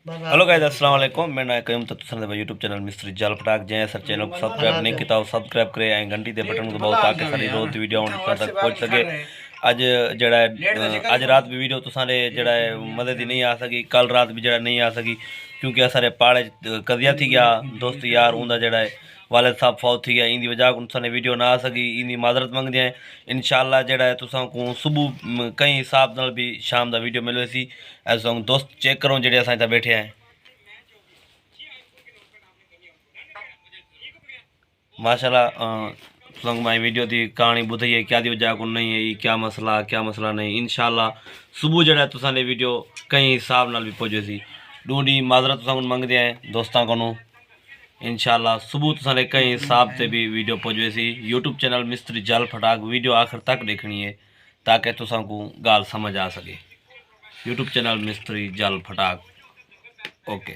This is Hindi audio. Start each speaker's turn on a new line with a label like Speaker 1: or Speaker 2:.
Speaker 1: हेलो गाइस, अस्सलाम वालेकुम। मैं ना कयूम तक तुसां यूट्यूब चैनल मिस्त्री जाल फटाक जैं सर चैनल को सब्सक्राइब नहीं किया सब्सक्राइब करे ऐं घंटी दे बटन को दबाओ ताकि सारी रोज़ दी वीडियो तुसां तक पहुंच सके। अज जड़ा अज रात भी वीडियो तुसां दे जड़ा मदद ही नहीं आ सकी, कल रात भी जड़ा नहीं आ सकी क्योंकि असारे पाड़े कजिया थी गया दोस्त यार उनका जड़ा वालिद साहब फौत थी गया। इन वजह को तुसां वीडियो ना आ सकी, इन माजरत मंगते हैं। इंशाअल्लाह जड़ा तुसां को सुबह कई हिसाब नाल भी शाम का वीडियो मिले सी। ऐसा दोस्त चेक करो जड़े असां इत्थे बैठे हैं माशाल्लाह। तुम माई वीडियो की कहानी बुझी है क्या दी वजह को नहीं है, क्या मसला नहीं। इंशाअल्लाह सुबह जड़ा तुसां ने वीडियो कई हिसाब नाल भी पहुंचे सी। ढूंढी माजरत तुसां मंगते हैं दोस्तों को। इंशाअल्लाह सुबह तुसां ने कई हिसाब से भी वीडियो पहुंचे सी। यूट्यूब चैनल मिस्त्री जाल फटाक वीडियो आखिर तक देखनी है ताकि तुसां को गाल समझ आ सके। यूट्यूब चैनल मिस्त्री जाल फटाक। ओके।